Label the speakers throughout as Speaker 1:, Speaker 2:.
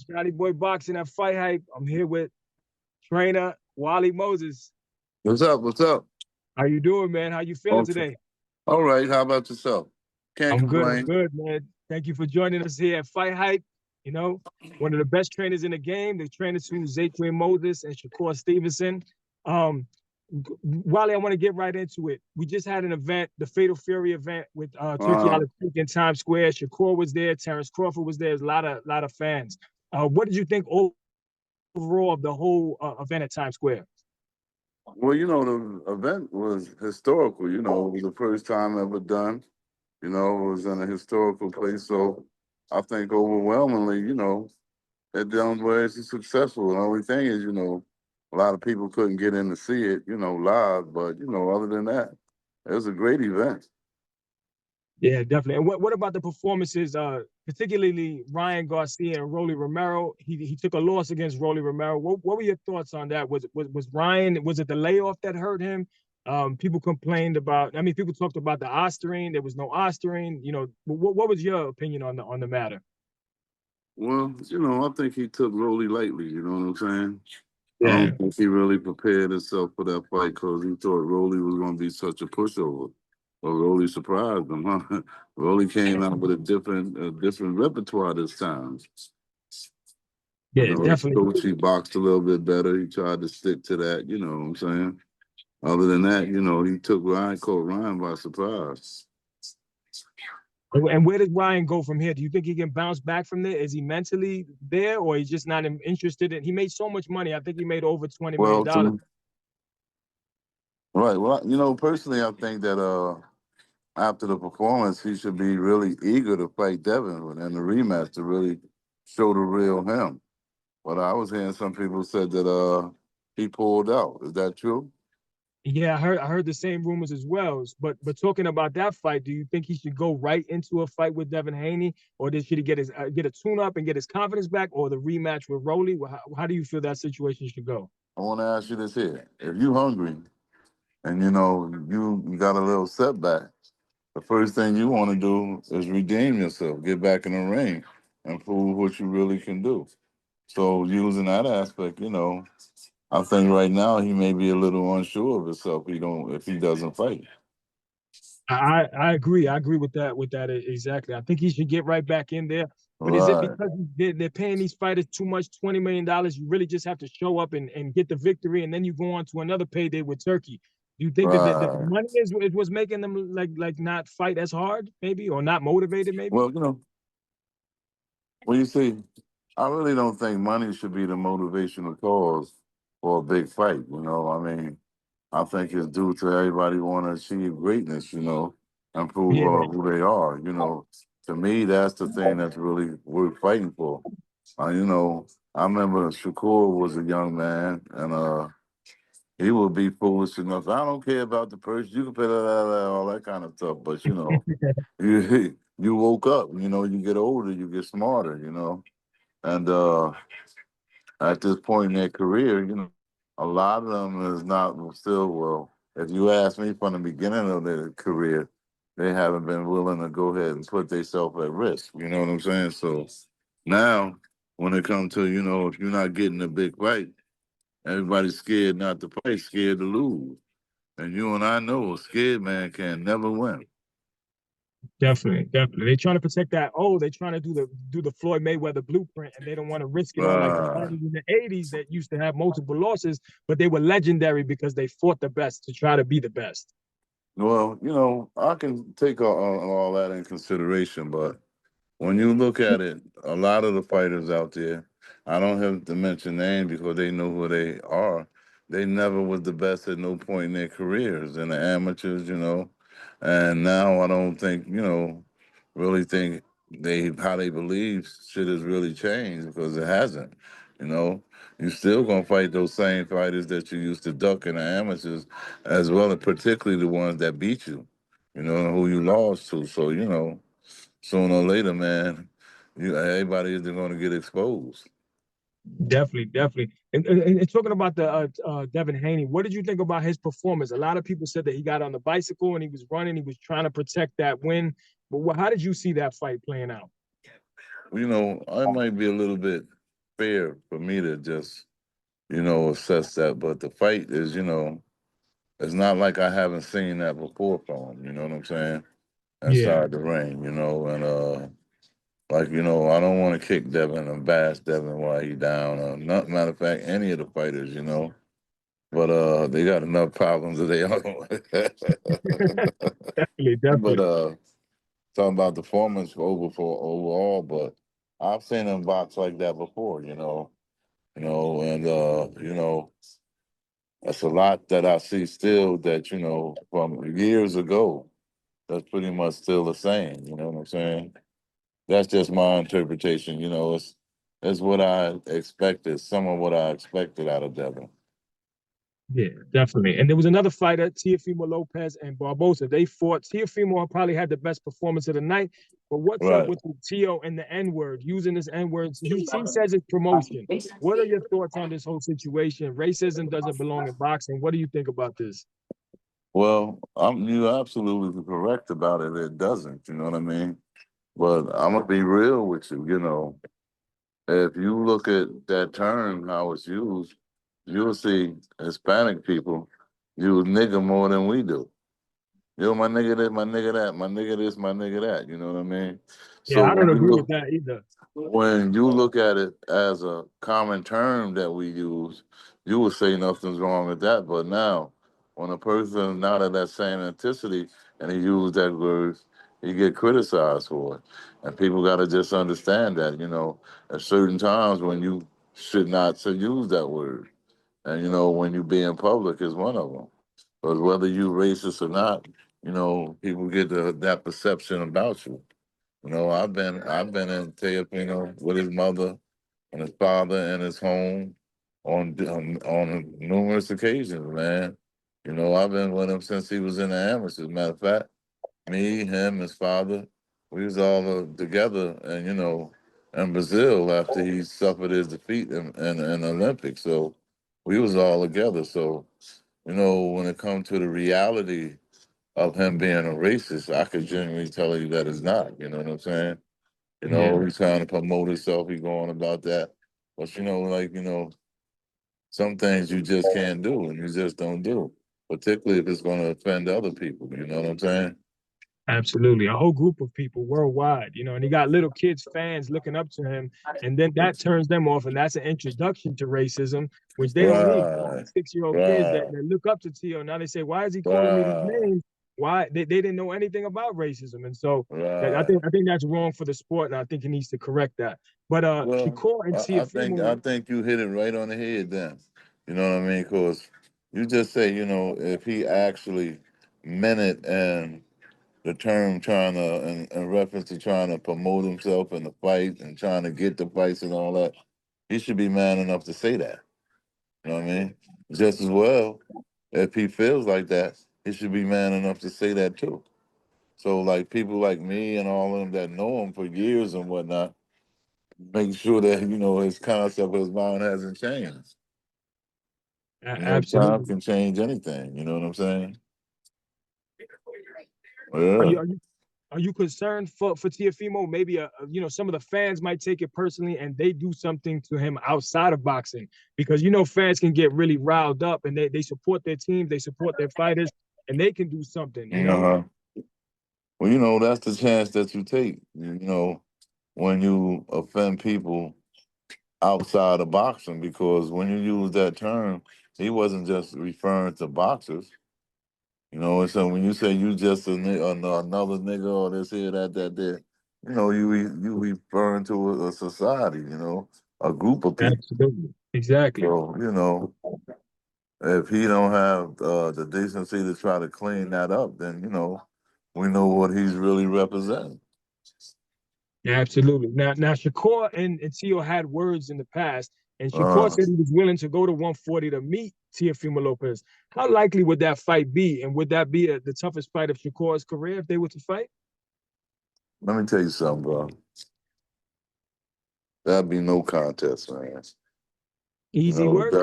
Speaker 1: Johnny Boy Boxing at Fight Hype. I'm here with trainer Wali Moses.
Speaker 2: What's up? What's up?
Speaker 1: How you doing, man? How you feeling
Speaker 2: Okay.
Speaker 1: today?
Speaker 2: All right. How about yourself? Can't
Speaker 1: I'm good. I'm
Speaker 2: complain.
Speaker 1: good, man. Thank you for joining us here at Fight Hype. You know, one of the best trainers in the game. The trainers who Teofimo Moses and Shakur Stevenson. Um, Wally, I want to get right into it. We just had an event, the Fatal Fury event with Turkey
Speaker 2: Uh,
Speaker 1: Island in Times Square. Shakur was there. Terrence Crawford was there. There's a lot of fans. What did you think overall of the whole event at Times Square?
Speaker 2: well, the event was historical. It was the first time ever done. It was in a historical place. So I think overwhelmingly, it done was successful. The only thing is, a lot of people couldn't get in to see it, live. But, other than that, it was a great event.
Speaker 1: Yeah, definitely. And what about the performances, particularly Ryan Garcia and Rolly Romero? He took a loss against Rolly Romero. What were your thoughts on that? Was Ryan, was it the layoff that hurt him? People complained about, I mean, people talked about the ostarine. There was no ostarine. What was your opinion on the matter?
Speaker 2: Well, I think he took Rolly lightly, you know what I'm saying? I
Speaker 1: Yeah.
Speaker 2: don't think he really prepared himself for that fight because he thought Rolly was going to be such a pushover. But Rolly surprised him, huh? Rolly came out with a different repertoire this time.
Speaker 1: Yeah,
Speaker 2: His
Speaker 1: definitely.
Speaker 2: coach, he boxed a little bit better. He tried to stick to that, you know what I'm saying? Other than that, he caught Ryan by surprise.
Speaker 1: And where does Ryan go from here? Do you think he can bounce back from there? Is he mentally there, or he's just not interested in? He made so much money. I think he made over $20
Speaker 2: Well,
Speaker 1: million.
Speaker 2: right. Well, personally, I think that after the performance, he should be really eager to fight Devin in the rematch to really show the real him. But I was hearing some people said that he pulled out. Is that true?
Speaker 1: Yeah, I heard the same rumors as well. But talking about that fight, do you think he should go right into a fight with Devin Haney, or should he get a tune up and get his confidence back, or the rematch with Rolly? How do you feel that situation should go?
Speaker 2: I want to ask you this here: if you hungry and you got a little setback, the first thing you want to do is redeem yourself, get back in the ring, and prove what you really can do. So using that aspect, I think right now he may be a little unsure of himself. If he doesn't fight.
Speaker 1: I agree. I agree with that exactly. I think he should get right back in there. But is it
Speaker 2: Right.
Speaker 1: because they're paying these fighters too much, $20 million? You really just have to show up and get the victory, and then you go on to another payday with Turkey. Do you think that the
Speaker 2: Right.
Speaker 1: money is it was making them like not fight as hard, maybe, or not motivated, maybe?
Speaker 2: Well, you see, I really don't think money should be the motivational cause for a big fight. I mean, I think it's due to everybody want to achieve greatness, and prove
Speaker 1: Yeah,
Speaker 2: who they are. To me, that's the thing that's really worth fighting for. I remember Shakur was a young man, and he would be foolish enough. I don't care about the purse. You can pay all that kind of stuff, but you woke up. You get older, you get smarter. And at this point in their career, a lot of them is not still well. If you ask me from the beginning of their career, they haven't been willing to go ahead and put themselves at risk. You know what I'm saying? So now, when it comes to if you're not getting a big fight, everybody's scared not to fight, scared to lose. And you and I know a scared man can never win.
Speaker 1: definitely, definitely. They're trying to protect that. Oh, they're trying to do the Floyd Mayweather blueprint, and they don't want to risk it on like the
Speaker 2: Uh,
Speaker 1: fighters in the '80s that used to have multiple losses, but they were legendary because they fought the best to try to be the best.
Speaker 2: well, I can take all that in consideration, but when you look at it, a lot of the fighters out there, I don't have to mention names because they know who they are. They never was the best at no point in their careers, in the amateurs, And now I don't think, really think how they believe shit has really changed because it hasn't. You know, you still gonna fight those same fighters that you used to duck in the amateurs, as well as particularly the ones that beat you. Who you lost to. So sooner or later, man, everybody is going to get exposed.
Speaker 1: Definitely, definitely. And talking about the Devin Haney, what did you think about his performance? A lot of people said that he got on the bicycle and he was running, he was trying to protect that win. But how did you see that fight playing out?
Speaker 2: I might be a little bit. fair for me to just, assess that. But the fight is, it's not like I haven't seen that before from him. You know what I'm saying?
Speaker 1: Yeah,
Speaker 2: Inside the ring, and I don't want to kick Devin and bash Devin while he down. Not matter of fact, any of the fighters. But they got enough problems of their own.
Speaker 1: definitely,
Speaker 2: But
Speaker 1: definitely.
Speaker 2: talking about the performance overall, but I've seen him box like that before, and that's a lot that I see still that, from years ago, that's pretty much still the same, you know what I'm saying? That's just my interpretation, it's what I expected, some of what I expected out of Devin.
Speaker 1: Yeah, definitely. And there was another fighter, Teofimo Lopez and Barbosa. They fought. Teofimo probably had the best performance of the night. But what's up
Speaker 2: Right.
Speaker 1: with the Teo and the N word, using this N word? He says it's promotion. What are your thoughts on this whole situation? Racism doesn't belong in boxing. What do you think about this?
Speaker 2: Well, you're absolutely correct about it. It doesn't, you know what I mean? But I'm gonna be real with you, if you look at that term, how it's used, you'll see Hispanic people use nigga more than we do. Yo, my nigga this, my nigga that, my nigga this, my nigga that. You know what I mean? So
Speaker 1: Yeah, I don't agree with that either.
Speaker 2: when you look at it as a common term that we use, you would say nothing's wrong with that. But now, when a person not of that same ethnicity and he use that word, he get criticized for it. And people got to just understand that, at certain times when you should not to use that word. And, when you be in public is one of them. But whether you racist or not, people get that perception about you. I've been in Teofimo with his mother and his father in his home on numerous occasions, man. I've been with him since he was in the amateurs. Matter of fact, me, him, his father, we was all together, and in Brazil after he suffered his defeat in the Olympics. So we was all together. So when it comes to the reality of him being a racist, I could genuinely tell you that it's not. You know what I'm saying?
Speaker 1: Yeah,
Speaker 2: He's trying to promote himself. He going about that. But some things you just can't do and you just don't do. Particularly if it's going to offend other people. You know what I'm saying?
Speaker 1: absolutely. A whole group of people worldwide, and he got little kids, fans looking up to him, and then that turns them off, and that's an introduction to racism, which they don't need.
Speaker 2: Right,
Speaker 1: 6-year-old kids
Speaker 2: right,
Speaker 1: that look up to Tio. Now they say, why is he calling me these
Speaker 2: right,
Speaker 1: names? Why they didn't know anything about racism, and so I
Speaker 2: right.
Speaker 1: think that's wrong for the sport, and I think he needs to correct that. But
Speaker 2: Well,
Speaker 1: Shakur and
Speaker 2: I think
Speaker 1: Teofimo,
Speaker 2: I think you hit it right on the head then. You know what I mean? Because you just say, if he actually meant it and the term trying to, in reference to trying to promote himself in the fight and trying to get the fights and all that, he should be man enough to say that. You know what I mean? Just as well, if he feels like that, he should be man enough to say that too. So, like people like me and all of them that know him for years and whatnot, make sure that his concept of his mind hasn't changed. Time
Speaker 1: absolutely.
Speaker 2: can change anything. You know what I'm saying?
Speaker 1: Are
Speaker 2: Yeah.
Speaker 1: you are you Are you concerned for Teofimo? Maybe some of the fans might take it personally and they do something to him outside of boxing because fans can get really riled up and they support their teams, they support their fighters, and they can do something.
Speaker 2: Uh-huh. Well, that's the chance that you take. When you offend people outside of boxing, because when you use that term, he wasn't just referring to boxers. And so when you say you just another nigga or this here, that there, you referring to a society, a group of people.
Speaker 1: Absolutely, exactly.
Speaker 2: So, if he don't have the decency to try to clean that up, then, we know what he's really representing.
Speaker 1: Yeah, absolutely. Now Shakur and Tio had words in the past, and Shakur
Speaker 2: Uh,
Speaker 1: said he was willing to go to 140 to meet Teofimo Lopez. How likely would that fight be, and would that be the toughest fight of Shakur's career if they were to fight?
Speaker 2: Let me tell you something, bro. That'd be no contest, man.
Speaker 1: Easy work.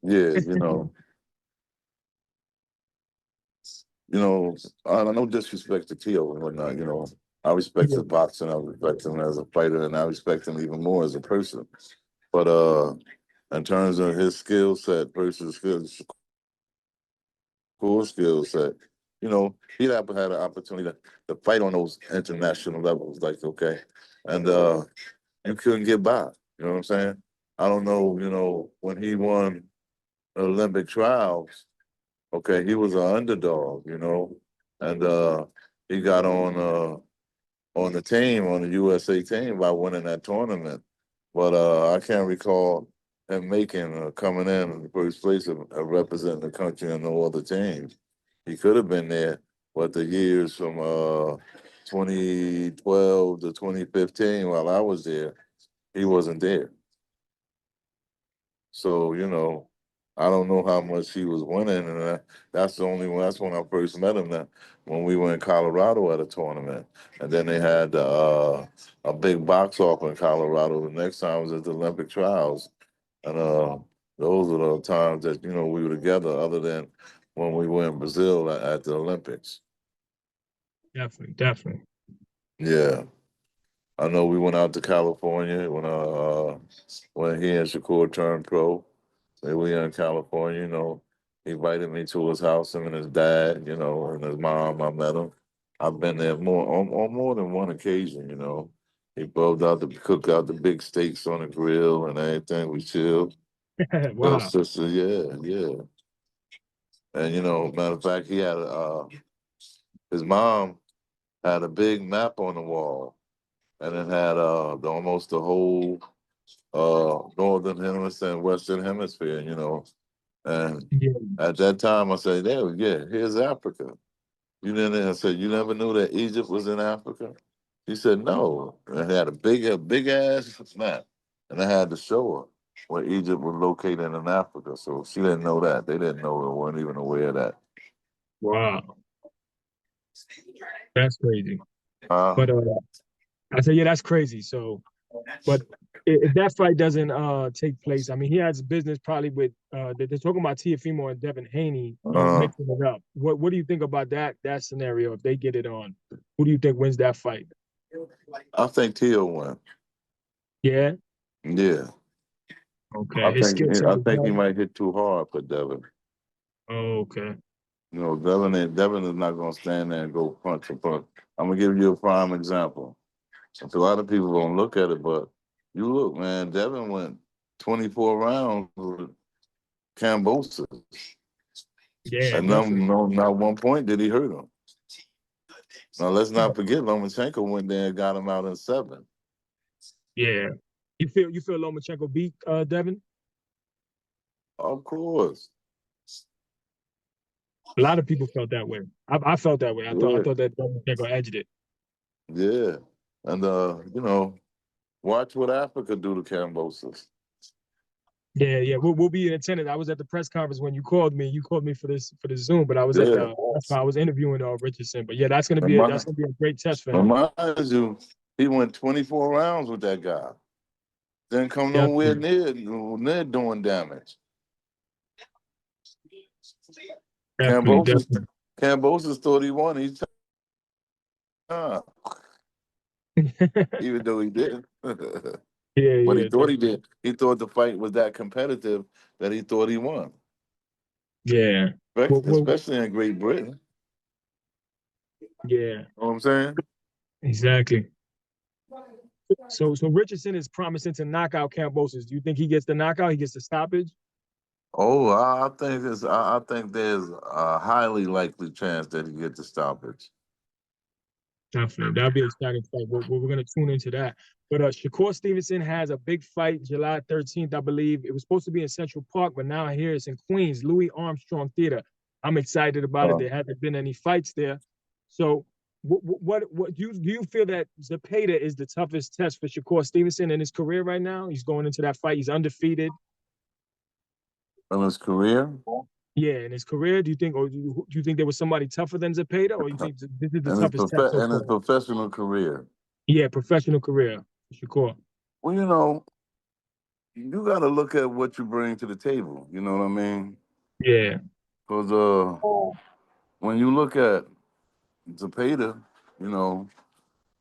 Speaker 2: Yeah, I no disrespect to Tio and whatnot, I respect
Speaker 1: Yeah,
Speaker 2: his boxing, I respect him as a fighter, and I respect him even more as a person. But in terms of his skill set versus his core skill set, he'd have had an opportunity to fight on those international levels. Like, okay, and you couldn't get by. You know what I'm saying? I don't know. When he won the Olympic trials, okay, he was an underdog. And he got on the team, on the USA team, by winning that tournament. But I can't recall him coming in the first place of representing the country on no other team. He could have been there, but the years from 2012 to 2015, while I was there, he wasn't there. So, I don't know how much he was winning, and that's that's when I first met him. That when we were in Colorado at a tournament, and then they had a big box off in Colorado. The next time was at the Olympic trials, and those are the times that we were together. Other than when we were in Brazil at the Olympics.
Speaker 1: Definitely.
Speaker 2: Yeah, I know we went out to California when he and Shakur turned pro. They were in California, He invited me to his house, him and his dad, and his mom. I met him. I've been there on more than one occasion, He cooked out the big steaks on the grill and everything. We chilled. Little
Speaker 1: Wow.
Speaker 2: sister, yeah, yeah. And matter of fact, he had his mom had a big map on the wall, and it had almost the whole northern hemisphere and western hemisphere, And
Speaker 1: Yeah.
Speaker 2: at that time, I said, here's Africa. I said, you never knew that Egypt was in Africa? He said, no. And it had a big ass map. And I had to show her where Egypt was located in Africa. So she didn't know that. They didn't know, they weren't even aware of that.
Speaker 1: Wow. That's crazy.
Speaker 2: Uh,
Speaker 1: But I said, yeah, that's crazy. So, but if that fight doesn't take place, I mean, he has business probably with they're talking about Teofimo and Devin Haney
Speaker 2: uh,
Speaker 1: mixing it up. What do you think about that scenario if they get it on? Who do you think wins that fight?
Speaker 2: I think Tio won.
Speaker 1: Yeah.
Speaker 2: Yeah.
Speaker 1: Okay. His skill set
Speaker 2: I
Speaker 1: is
Speaker 2: think he
Speaker 1: better.
Speaker 2: might hit too hard for Devin.
Speaker 1: Oh, okay.
Speaker 2: Devin is not gonna stand there and go punch for punch. I'm gonna give you a prime example. So a lot of people don't look at it, but you look, man, Devin went 24 rounds with Cambosis.
Speaker 1: Yeah,
Speaker 2: And
Speaker 1: definitely.
Speaker 2: not one point did he hurt him. Now let's not forget Lomachenko went there and got him out in 7.
Speaker 1: Yeah. You feel Lomachenko beat Devin?
Speaker 2: Of course.
Speaker 1: A lot of people felt that way. I felt that way. I
Speaker 2: Yeah.
Speaker 1: thought that Lomachenko edged it.
Speaker 2: Yeah. And watch what Africa do to Cambosis.
Speaker 1: Yeah. We'll be in attendance. I was at the press conference when you called me. You called me for this Zoom, but I was at
Speaker 2: Yeah.
Speaker 1: the that's why I was interviewing Richardson. But yeah, that's gonna be
Speaker 2: Remind,
Speaker 1: a great test for him.
Speaker 2: remind you, he went 24 rounds with that guy. Didn't come nowhere
Speaker 1: Definitely,
Speaker 2: near doing damage.
Speaker 1: definitely,
Speaker 2: Cambosis,
Speaker 1: definitely.
Speaker 2: Cambosis thought he won each time, even though he didn't. But he
Speaker 1: Yeah,
Speaker 2: thought he did. He thought the fight was that competitive that he thought he won,
Speaker 1: yeah. Well,
Speaker 2: especially in Great Britain.
Speaker 1: yeah,
Speaker 2: You know what I'm saying?
Speaker 1: exactly. So Richardson is promising to knock out Cambosis. Do you think he gets the knockout? He gets the stoppage?
Speaker 2: Oh, I think there's a highly likely chance that he gets the stoppage.
Speaker 1: Definitely. That'll be an exciting fight. We're going to tune into that. But Shakur Stevenson has a big fight July 13th, I believe. It was supposed to be in Central Park, but now here it's in Queens, Louis Armstrong Theater. I'm excited about it.
Speaker 2: Uh,
Speaker 1: There hasn't been any fights there. So what do you feel that Zepeda is the toughest test for Shakur Stevenson in his career right now? He's going into that fight. He's undefeated.
Speaker 2: in his career,
Speaker 1: Yeah, in his career, do you think there was somebody tougher than Zepeda, or you think this is the toughest test so
Speaker 2: in his
Speaker 1: far?
Speaker 2: professional career.
Speaker 1: Yeah, professional career, Shakur.
Speaker 2: Well, you got to look at what you bring to the table. You know what I mean?
Speaker 1: Yeah.
Speaker 2: Because when you look at Zepeda, you know,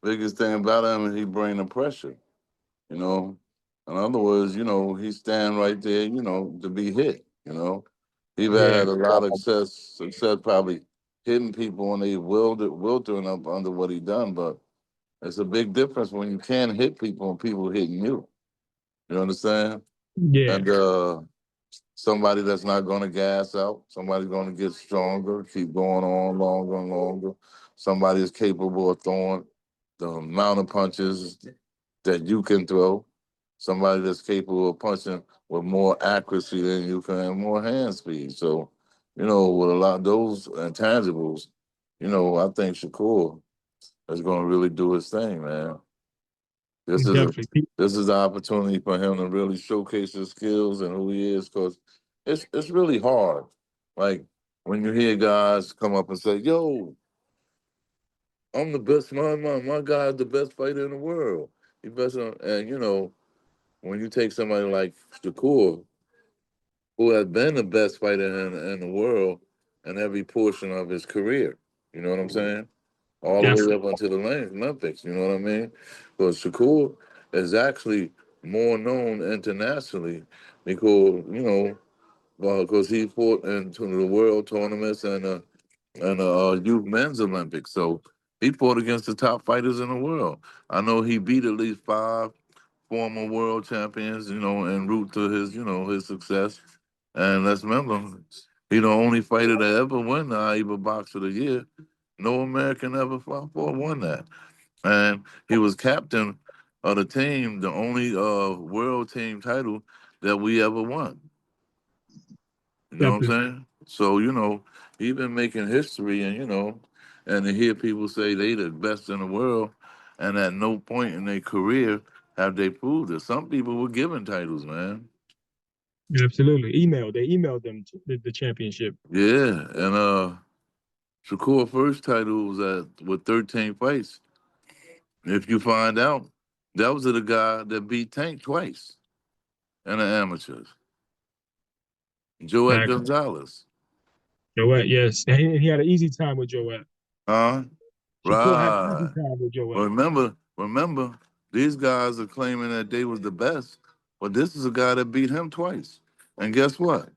Speaker 2: biggest thing about him is he bring the pressure. You know, In other words, he stand right there, to be hit. He
Speaker 1: Yeah,
Speaker 2: had a lot of success probably hitting people when they wiltering up under what he done, but it's a big difference when you can hit people and people hitting you. You understand?
Speaker 1: yeah,
Speaker 2: And somebody that's not going to gas out, somebody's going to get stronger, keep going on longer and longer. Somebody is capable of throwing the amount of punches that you can throw. Somebody that's capable of punching with more accuracy than you can and more hand speed. So, with a lot of those intangibles, I think Shakur is going to really do his thing, man. This is a
Speaker 1: definitely.
Speaker 2: this is the opportunity for him to really showcase his skills and who he is, because it's really hard. Like when you hear guys come up and say, "Yo, I'm the best. My guy's the best fighter in the world. He best." And when you take somebody like Shakur, who has been the best fighter in the world in every portion of his career, you know what I'm saying? All the way
Speaker 1: Definitely.
Speaker 2: up until the Olympics. You know what I mean? Because Shakur is actually more known internationally because because he fought into the world tournaments and youth men's Olympics. So he fought against the top fighters in the world. I know he beat at least five former world champions. En route to his success. And let's remember, he the only fighter that ever won the IBA Box of the Year. No American ever fought for won that. And he was captain of the team, the only world team title that we ever won. You know what I'm
Speaker 1: Definitely.
Speaker 2: saying? So, he been making history and to hear people say they the best in the world and at no point in their career have they proved it. Some people were given titles, man.
Speaker 1: Absolutely. They emailed them the championship.
Speaker 2: Yeah. And Shakur first title was with 13 fights. If you find out, that was the guy that beat Tank twice in the amateurs, Joet
Speaker 1: Exactly.
Speaker 2: Gonzalez.
Speaker 1: Joette, yes. And he had an easy time with Joette.
Speaker 2: Huh?
Speaker 1: Shakur had an easy
Speaker 2: Right.
Speaker 1: time with Joette.
Speaker 2: Remember, these guys are claiming that they was the best, but this is a guy that beat him twice. And guess what?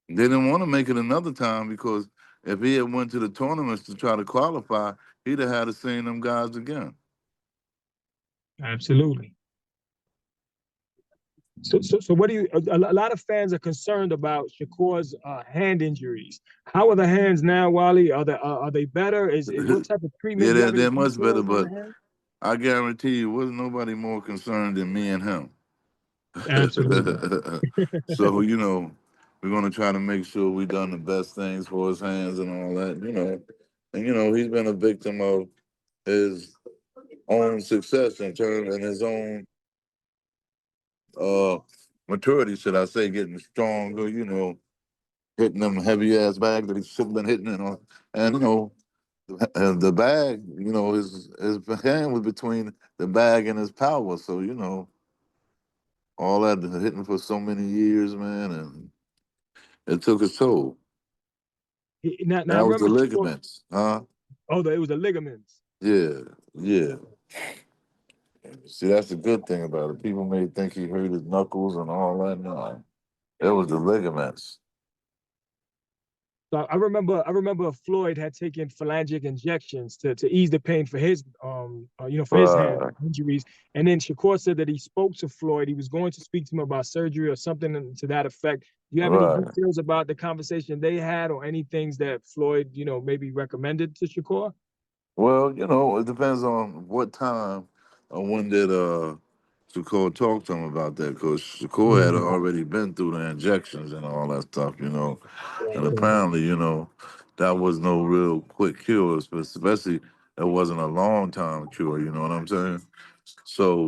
Speaker 2: They didn't want to make it another time because if he had went to the tournaments to try to qualify, he'd have had to see them guys again.
Speaker 1: Absolutely. So what do you? A lot of fans are concerned about Shakur's hand injuries. How are the hands now, Wally? Are they better? Is what type of
Speaker 2: Yeah,
Speaker 1: treatment? Do you have any
Speaker 2: they're much better,
Speaker 1: details on the
Speaker 2: but
Speaker 1: hands?
Speaker 2: I guarantee you, wasn't nobody more concerned than me and him.
Speaker 1: Absolutely.
Speaker 2: So, we're gonna try to make sure we done the best things for his hands and all that. And he's been a victim of his own success in his own uh maturity, should I say, getting stronger, hitting them heavy ass bags that he should have been hitting and the bag, his hand was between the bag and his power. So, all that hitting for so many years, man, and it took its toll.
Speaker 1: Now I
Speaker 2: That was the
Speaker 1: remember Shakur.
Speaker 2: ligaments, huh?
Speaker 1: Oh, it was the ligaments.
Speaker 2: Yeah, yeah. See, that's the good thing about it. People may think he hurt his knuckles and all that. No, it was the ligaments.
Speaker 1: So I remember Floyd had taken phalangic injections to ease the pain for his for his hand
Speaker 2: Right,
Speaker 1: injuries. And then Shakur said that he spoke to Floyd. He was going to speak to him about surgery or something to that effect. Do you have any
Speaker 2: right.
Speaker 1: details about the conversation they had or any things that Floyd, maybe recommended to Shakur?
Speaker 2: Well, it depends on what time or when did Shakur talk to him about that, because Shakur had
Speaker 1: Mm,
Speaker 2: already been through the injections and all that stuff. And
Speaker 1: okay.
Speaker 2: apparently, that was no real quick cure, especially it wasn't a long time cure, you know what I'm saying? So,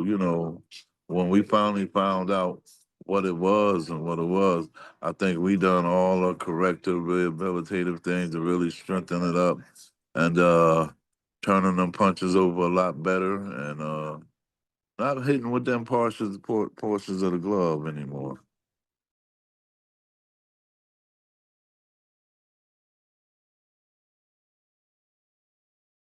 Speaker 2: when we finally found out what it was and what it was, I think we done all the corrective rehabilitative things to really strengthen it up and turning them punches over a lot better and not hitting with them portions of the glove anymore.